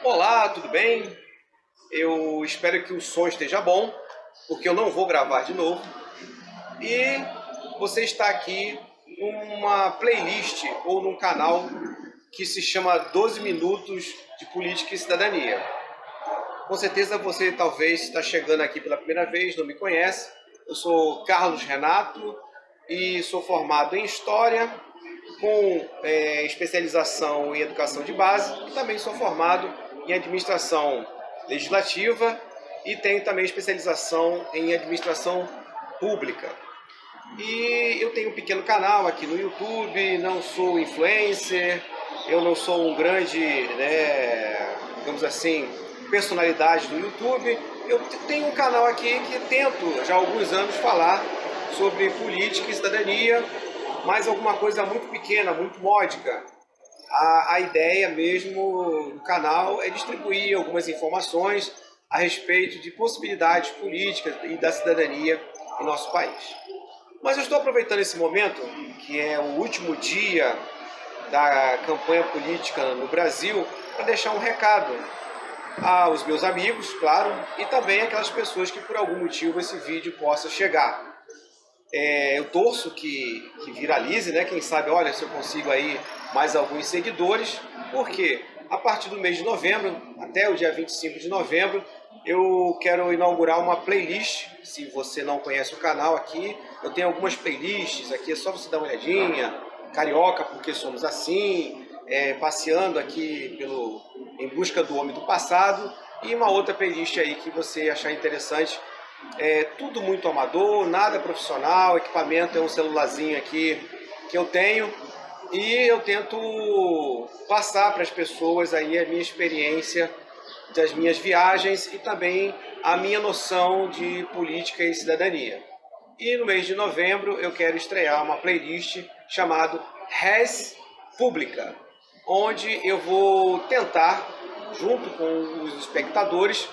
Olá, tudo bem? Eu espero que o som esteja bom, porque eu não vou gravar de novo. E você está aqui numa playlist ou num canal que se chama 12 Minutos de Política e Cidadania. Com certeza você talvez está chegando aqui pela primeira vez, não me conhece. Eu sou Carlos Renato e sou formado em História, com especialização em Educação de Base, e também sou formado em Administração Legislativa e tenho também especialização em Administração Pública. E eu tenho um pequeno canal aqui no YouTube, não sou influencer, eu não sou um grande, digamos assim, personalidade do YouTube. Eu tenho um canal aqui que tento já há alguns anos falar sobre política e cidadania, mas alguma coisa muito pequena, muito módica. A ideia mesmo do canal é distribuir algumas informações a respeito de possibilidades políticas e da cidadania em nosso país. Mas eu estou aproveitando esse momento, que é o último dia da campanha política no Brasil, para deixar um recado aos meus amigos, claro, e também aquelas pessoas que por algum motivo esse vídeo possa chegar. Eu torço que viralize, né? Quem sabe, olha, se eu consigo aí mais alguns seguidores, porque a partir do mês de novembro, até o dia 25 de novembro, eu quero inaugurar uma playlist. Se você não conhece o canal aqui, eu tenho algumas playlists aqui, é só você dar uma olhadinha. Carioca, porque somos assim, passeando aqui em busca do homem do passado, e uma outra playlist aí que você achar interessante. Tudo muito amador, nada profissional, equipamento é um celularzinho aqui que eu tenho, e eu tento passar para as pessoas aí a minha experiência das minhas viagens e também a minha noção de política e cidadania. E no mês de novembro eu quero estrear uma playlist chamada Res Pública, onde eu vou tentar, junto com os espectadores,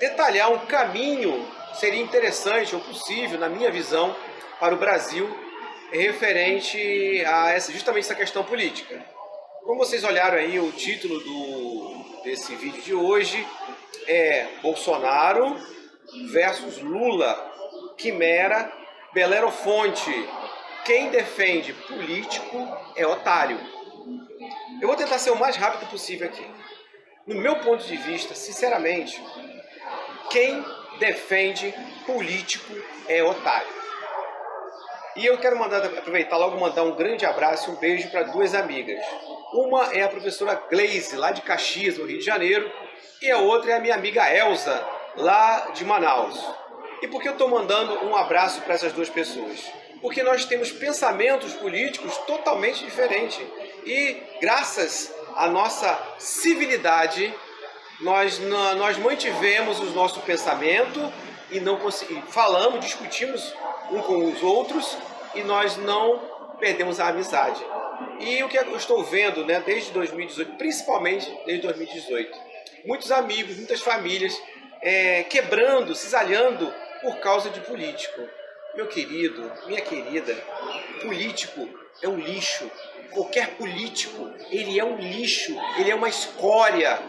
detalhar um caminho que seria interessante ou possível, na minha visão, para o Brasil, referente a justamente essa questão política. Como vocês olharam aí, o título desse vídeo de hoje é Bolsonaro versus Lula, Quimera, Belerofonte. Quem defende político é otário. Eu vou tentar ser o mais rápido possível aqui. No meu ponto de vista, sinceramente, quem defende político é otário. E eu quero aproveitar logo mandar um grande abraço e um beijo para duas amigas. Uma é a professora Gleise, lá de Caxias, no Rio de Janeiro, e a outra é a minha amiga Elza, lá de Manaus. E por que eu estou mandando um abraço para essas duas pessoas? Porque nós temos pensamentos políticos totalmente diferentes. E graças à nossa civilidade, nós mantivemos o nosso pensamento e não falamos, discutimos um com os outros e nós não perdemos a amizade. E o que eu estou vendo, né, desde 2018, principalmente desde 2018, muitos amigos, muitas famílias quebrando, cisalhando por causa de político. Meu querido, minha querida, político é um lixo. Qualquer político, ele é um lixo, ele é uma escória.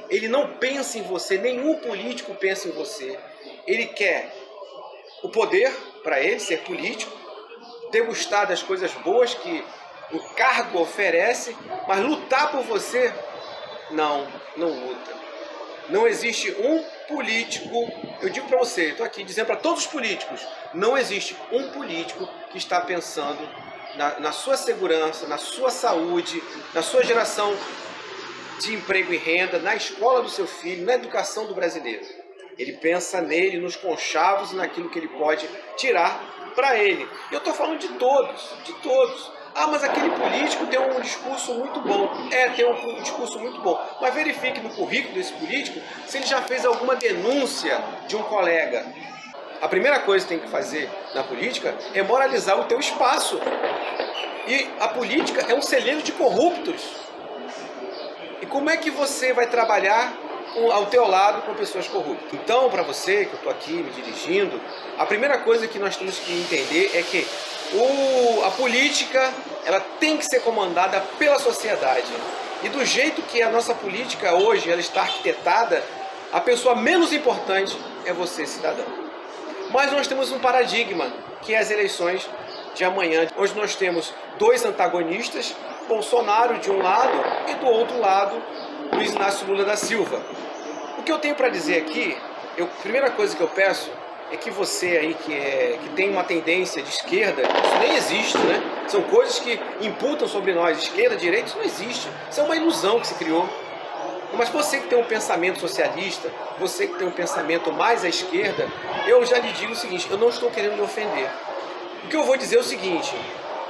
Ele não pensa em você, nenhum político pensa em você. Ele quer o poder para ele ser político, degustar das coisas boas que o cargo oferece, mas lutar por você, não luta. Não existe um político, eu digo para você, estou aqui dizendo para todos os políticos, não existe um político que está pensando na sua segurança, na sua saúde, na sua geração de emprego e renda, na escola do seu filho, na educação do brasileiro. Ele pensa nele, nos conchavos e naquilo que ele pode tirar para ele. Eu estou falando de todos, de todos. Ah, mas aquele político tem um discurso muito bom. Tem um discurso muito bom. Mas verifique no currículo desse político se ele já fez alguma denúncia de um colega. A primeira coisa que tem que fazer na política é moralizar o teu espaço. E a política é um celeiro de corruptos. E como é que você vai trabalhar ao teu lado com pessoas corruptas? Então, para você, que eu estou aqui me dirigindo, a primeira coisa que nós temos que entender é que a política ela tem que ser comandada pela sociedade. E do jeito que a nossa política hoje ela está arquitetada, a pessoa menos importante é você, cidadão. Mas nós temos um paradigma, que é as eleições de amanhã, onde nós temos dois antagonistas, Bolsonaro de um lado e do outro lado, Luiz Inácio Lula da Silva. O que eu tenho para dizer aqui, a primeira coisa que eu peço é que você aí que tem uma tendência de esquerda, isso nem existe, né? São coisas que imputam sobre nós, esquerda, direita, isso não existe. Isso é uma ilusão que se criou. Mas você que tem um pensamento socialista, você que tem um pensamento mais à esquerda, eu já lhe digo o seguinte, eu não estou querendo lhe ofender. O que eu vou dizer é o seguinte,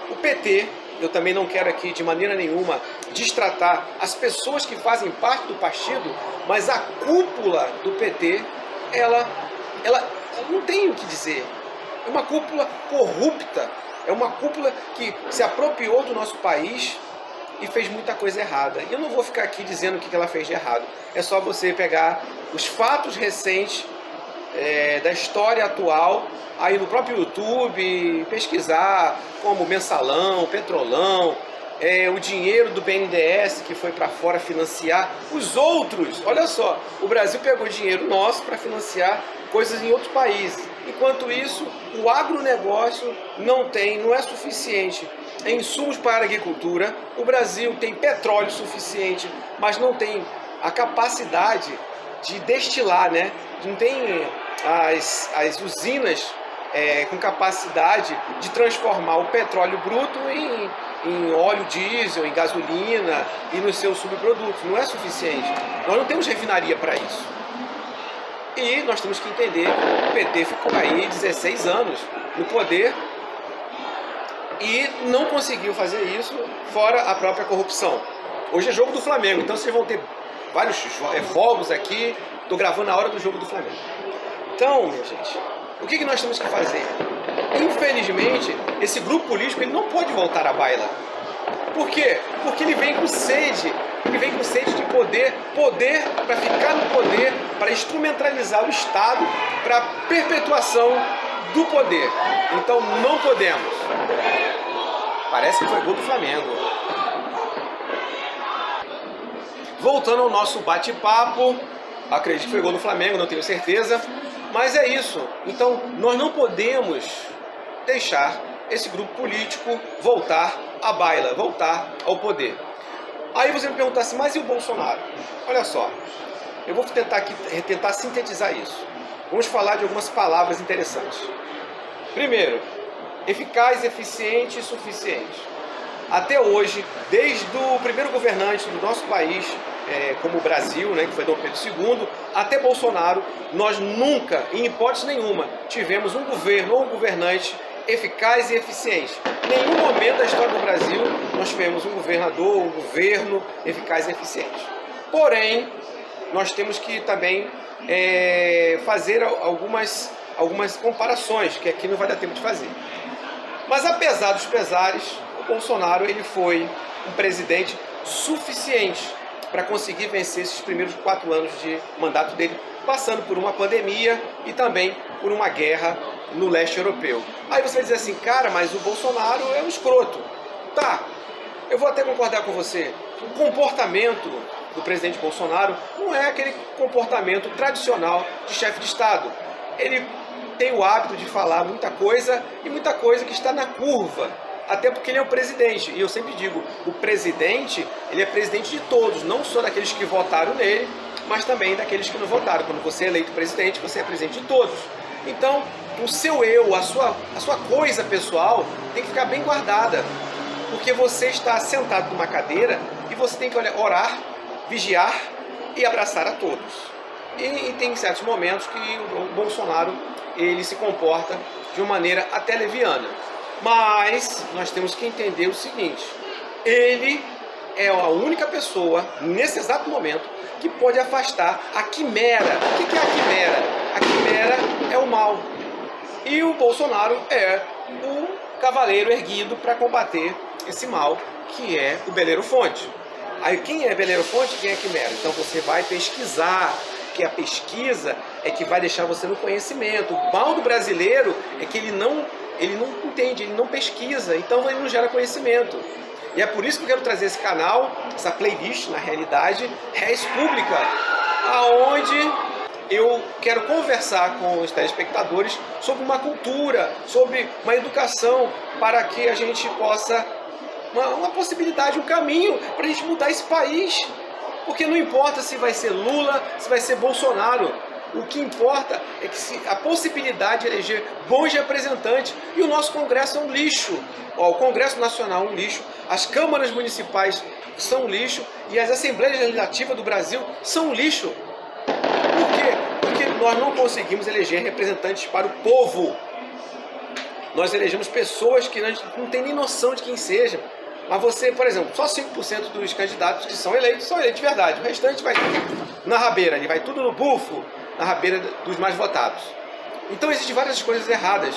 o PT, eu também não quero aqui de maneira nenhuma destratar as pessoas que fazem parte do partido, mas a cúpula do PT, ela não tem o que dizer. É uma cúpula corrupta, é uma cúpula que se apropriou do nosso país e fez muita coisa errada. E eu não vou ficar aqui dizendo o que ela fez de errado. É só você pegar os fatos recentes da história atual, aí no próprio YouTube, pesquisar como Mensalão, Petrolão, o dinheiro do BNDES que foi para fora financiar os outros. Olha só, o Brasil pegou dinheiro nosso para financiar coisas em outros países. Enquanto isso, o agronegócio não é suficiente em insumos para a agricultura. O Brasil tem petróleo suficiente, mas não tem a capacidade de destilar, né? Não tem as usinas com capacidade de transformar o petróleo bruto em óleo diesel, em gasolina e nos seus subprodutos. Não é suficiente. Nós não temos refinaria para isso. E nós temos que entender que o PT ficou aí 16 anos no poder e não conseguiu fazer isso fora a própria corrupção. Hoje é jogo do Flamengo, então vocês vão ter vários fogos aqui. Estou gravando a hora do jogo do Flamengo. Então, minha gente, o que nós temos que fazer? Infelizmente, esse grupo político ele não pode voltar à baila. Por quê? Porque ele vem com sede. Ele vem com sede de poder para ficar no poder, para instrumentalizar o Estado para a perpetuação do poder. Então não podemos. Parece que foi gol do Flamengo. Voltando ao nosso bate-papo, acredito que foi gol do Flamengo, não tenho certeza, mas é isso. Então nós não podemos deixar esse grupo político voltar à baila, voltar ao poder. Aí você me pergunta assim, mas e o Bolsonaro? Olha só, eu vou tentar sintetizar isso. Vamos falar de algumas palavras interessantes. Primeiro, eficaz, eficiente e suficiente. Até hoje, desde o primeiro governante do nosso país, como o Brasil, né, que foi Dom Pedro II, até Bolsonaro, nós nunca, em hipótese nenhuma, tivemos um governo ou um governante eficaz e eficiente. Em nenhum momento da história do Brasil nós tivemos um governador, um governo eficaz e eficiente. Porém, nós temos que também fazer algumas comparações, que aqui não vai dar tempo de fazer. Mas apesar dos pesares, o Bolsonaro ele foi um presidente suficiente para conseguir vencer esses primeiros 4 anos de mandato dele, passando por uma pandemia e também por uma guerra no leste europeu. Aí você vai dizer assim, cara, mas o Bolsonaro é um escroto. Tá, eu vou até concordar com você. O comportamento do presidente Bolsonaro não é aquele comportamento tradicional de chefe de Estado. Ele tem o hábito de falar muita coisa e muita coisa que está na curva. Até porque ele é o presidente. E eu sempre digo, o presidente, ele é presidente de todos, não só daqueles que votaram nele, mas também daqueles que não votaram. Quando você é eleito presidente, você é presidente de todos. Então, o seu eu, a sua coisa pessoal tem que ficar bem guardada, porque você está sentado numa cadeira e você tem que orar, vigiar e abraçar a todos. E tem certos momentos que o Bolsonaro ele se comporta de uma maneira até leviana. Mas nós temos que entender o seguinte, ele é a única pessoa, nesse exato momento, que pode afastar a quimera. O que é a quimera? A quimera é o mal. E o Bolsonaro é o cavaleiro erguido para combater esse mal, que é o Beleiro Fonte. Aí quem é Beleiro Fonte e quem é quimera? Então você vai pesquisar, que a pesquisa é que vai deixar você no conhecimento. O mal do brasileiro é que ele não entende, ele não pesquisa, então ele não gera conhecimento. E é por isso que eu quero trazer esse canal, essa playlist, na realidade, Res Pública, aonde eu quero conversar com os telespectadores sobre uma cultura, sobre uma educação, para que a gente possa, uma possibilidade, um caminho para a gente mudar esse país. Porque não importa se vai ser Lula, se vai ser Bolsonaro. O que importa é que a possibilidade de eleger bons representantes. E o nosso Congresso é um lixo. O Congresso Nacional é um lixo. As câmaras municipais são um lixo. E as Assembleias Legislativas do Brasil são um lixo. Por quê? Porque nós não conseguimos eleger representantes para o povo. Nós elegemos pessoas que não tem nem noção de quem sejam. Mas você, por exemplo, só 5% dos candidatos que são eleitos de verdade. O restante vai na rabeira, ele vai tudo no bufo, na rabeira dos mais votados. Então existem várias coisas erradas.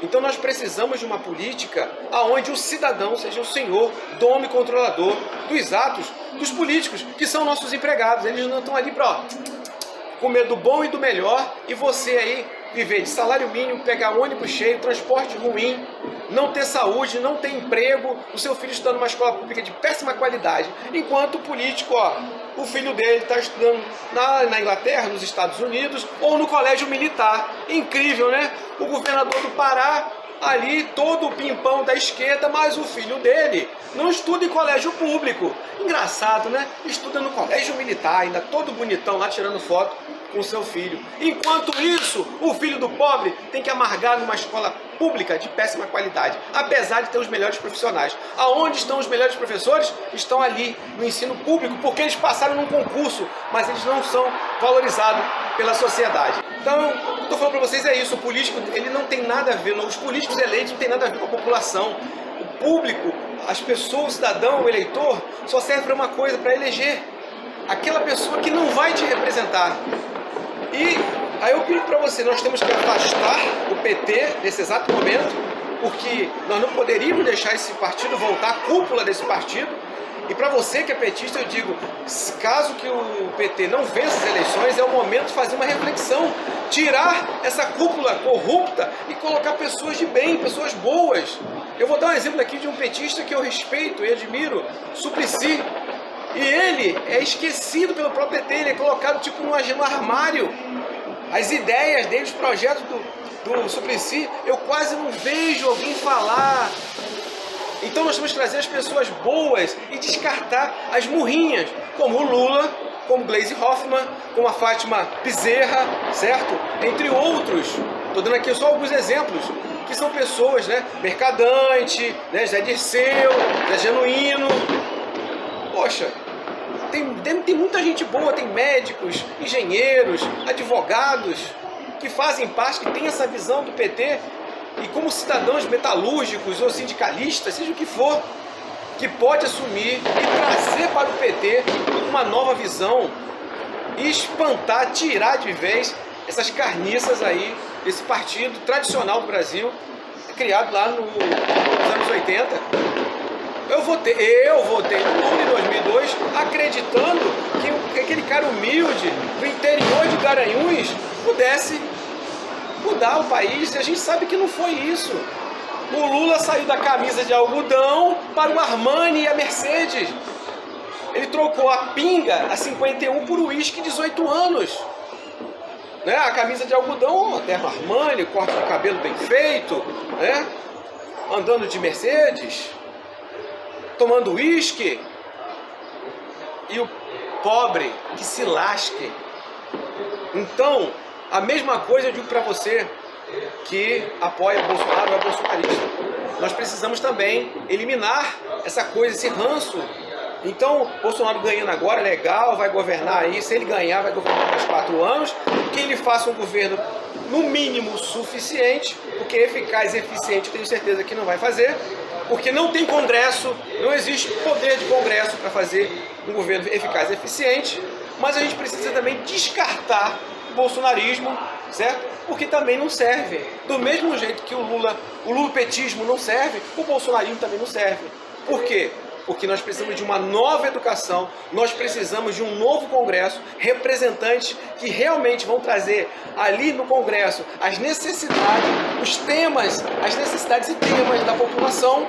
Então nós precisamos de uma política onde o cidadão seja o senhor, dono e controlador dos atos dos políticos, que são nossos empregados. Eles não estão ali para comer do bom e do melhor, e você aí viver de salário mínimo, pegar ônibus cheio, transporte ruim, não ter saúde, não ter emprego, o seu filho estudando numa escola pública de péssima qualidade, enquanto o político, o filho dele está estudando na Inglaterra, nos Estados Unidos, ou no colégio militar. Incrível, né? O governador do Pará, ali todo o pimpão da esquerda, mas o filho dele não estuda em colégio público. Engraçado, né? Estuda no colégio militar, ainda todo bonitão lá tirando foto com seu filho. Enquanto isso, o filho do pobre tem que amargar numa escola pública de péssima qualidade, apesar de ter os melhores profissionais. Aonde estão os melhores professores? Estão ali no ensino público, porque eles passaram num concurso, mas eles não são valorizados pela sociedade. Então, o que eu estou falando para vocês é isso: o político, ele não tem nada a ver, os políticos eleitos não tem nada a ver com a população. O público, as pessoas, o cidadão, o eleitor, só serve para uma coisa, para eleger aquela pessoa que não vai te representar. E aí eu pedi para você, nós temos que afastar o PT nesse exato momento, porque nós não poderíamos deixar esse partido voltar à cúpula desse partido. E para você que é petista, eu digo, caso que o PT não vença as eleições, é o momento de fazer uma reflexão, tirar essa cúpula corrupta e colocar pessoas de bem, pessoas boas. Eu vou dar um exemplo aqui de um petista que eu respeito e admiro, Suplicy. E ele é esquecido pelo próprio PT, ele é colocado tipo no armário. As ideias dele, os projetos do Suplicy, eu quase não vejo alguém falar. Então nós temos que trazer as pessoas boas e descartar as murrinhas, como o Lula, como Gleisi Hoffmann, como a Fátima Bezerra, certo? Entre outros. Estou dando aqui só alguns exemplos, que são pessoas, né? Mercadante, né? Zé Dirceu, Zé Genuíno. Poxa, tem muita gente boa, tem médicos, engenheiros, advogados, que fazem parte, que tem essa visão do PT, e como cidadãos metalúrgicos ou sindicalistas, seja o que for, que pode assumir e trazer para o PT uma nova visão e espantar, tirar de vez essas carniças aí, desse partido tradicional do Brasil, criado lá nos anos 80. Eu votei no Lula em 2002, acreditando que aquele cara humilde do interior de Garanhuns pudesse mudar o país, e a gente sabe que não foi isso. O Lula saiu da camisa de algodão para o Armani e a Mercedes. Ele trocou a pinga, a 51, por uísque 18 anos. Né? A camisa de algodão, até o Armani, corte de cabelo bem feito, né? Andando de Mercedes, tomando uísque. E o pobre que se lasque. Então, a mesma coisa eu digo para você que apoia Bolsonaro ou é bolsonarista. Nós precisamos também eliminar essa coisa, esse ranço. Então, Bolsonaro ganhando agora, legal, vai governar aí. Se ele ganhar, vai governar mais 4 anos. Que ele faça um governo, no mínimo, suficiente, porque eficaz e eficiente, tenho certeza que não vai fazer, porque não tem Congresso, não existe poder de Congresso para fazer um governo eficaz e eficiente. Mas a gente precisa também descartar o bolsonarismo, certo? Porque também não serve. Do mesmo jeito que o lulopetismo não serve, o bolsonarismo também não serve. Por quê? Porque nós precisamos de uma nova educação, nós precisamos de um novo Congresso, representantes que realmente vão trazer ali no Congresso as necessidades, os temas, as necessidades e temas da população,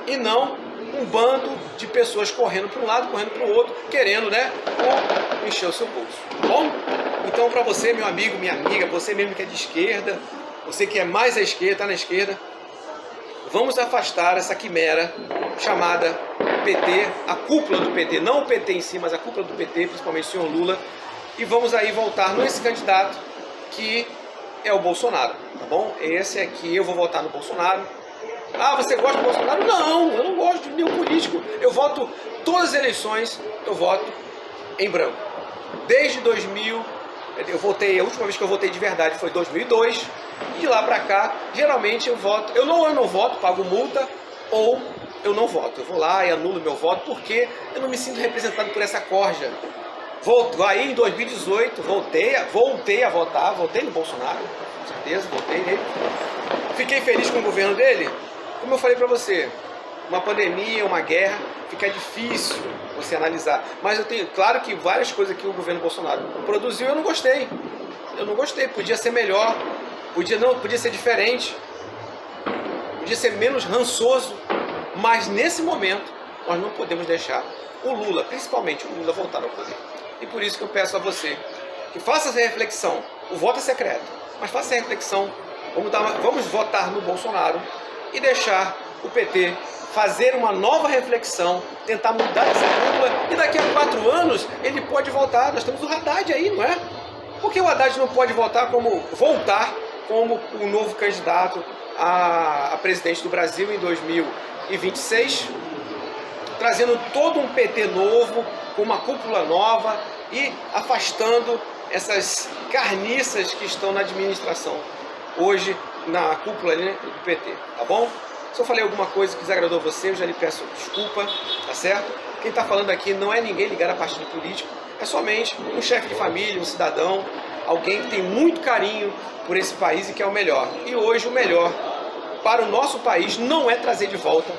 e não um bando de pessoas correndo para um lado, correndo para o outro, querendo, né, encher o seu bolso, tá bom? Então, para você, meu amigo, minha amiga, você mesmo que é de esquerda, você que é mais à esquerda, está na esquerda, vamos afastar essa quimera chamada PT, a cúpula do PT, não o PT em si, mas a cúpula do PT, principalmente o senhor Lula, e vamos aí voltar nesse candidato que é o Bolsonaro, tá bom? Esse aqui, eu vou votar no Bolsonaro. Ah, você gosta do Bolsonaro? Não, eu não gosto de nenhum político. Eu voto, todas as eleições, eu voto em branco. Desde 2000, eu votei, a última vez que eu votei de verdade foi 2002, e de lá pra cá, geralmente eu voto, eu não voto, pago multa, ou eu não voto. Eu vou lá e anulo meu voto, porque eu não me sinto representado por essa corja. Aí em 2018, voltei a votar, votei no Bolsonaro, com certeza, votei nele. Fiquei feliz com o governo dele. Como eu falei pra você, uma pandemia, uma guerra, fica difícil você analisar. Mas eu tenho, claro que várias coisas que o governo Bolsonaro produziu eu não gostei. Eu não gostei, podia ser melhor, podia ser diferente, podia ser menos rançoso. Mas nesse momento, nós não podemos deixar o Lula, principalmente o Lula, voltar ao poder. E por isso que eu peço a você que faça essa reflexão. O voto é secreto, mas faça essa reflexão. Vamos votar no Bolsonaro e deixar o PT fazer uma nova reflexão, tentar mudar essa cúpula, e daqui a 4 anos ele pode voltar. Nós temos o Haddad aí, não é? Por que o Haddad não pode voltar como o novo candidato a presidente do Brasil em 2026, trazendo todo um PT novo, com uma cúpula nova e afastando essas carniças que estão na administração hoje, na cúpula ali, né, do PT, tá bom? Se eu falei alguma coisa que desagradou você, eu já lhe peço desculpa, tá certo? Quem está falando aqui não é ninguém ligado a partido político, é somente um chefe de família, um cidadão, alguém que tem muito carinho por esse país e que é o melhor. E hoje o melhor para o nosso país não é trazer de volta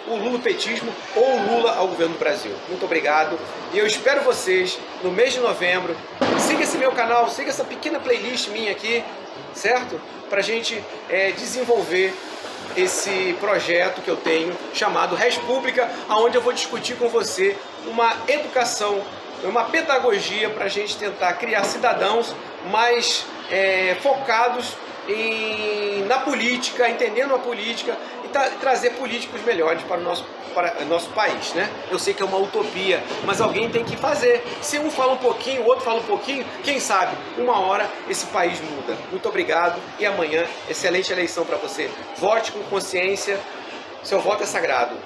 o lulopetismo ou o Lula ao governo do Brasil. Muito obrigado e eu espero vocês no mês de novembro. Siga esse meu canal, siga essa pequena playlist minha aqui, certo? Para a gente desenvolver esse projeto que eu tenho chamado Res Pública, onde eu vou discutir com você uma educação, uma pedagogia para a gente tentar criar cidadãos mais focados na política, entendendo a política e trazer políticos melhores para o nosso país, né? Eu sei que é uma utopia, mas alguém tem que fazer. Se um fala um pouquinho, o outro fala um pouquinho, quem sabe, uma hora esse país muda. Muito obrigado e amanhã, excelente eleição para você. Vote com consciência, seu voto é sagrado.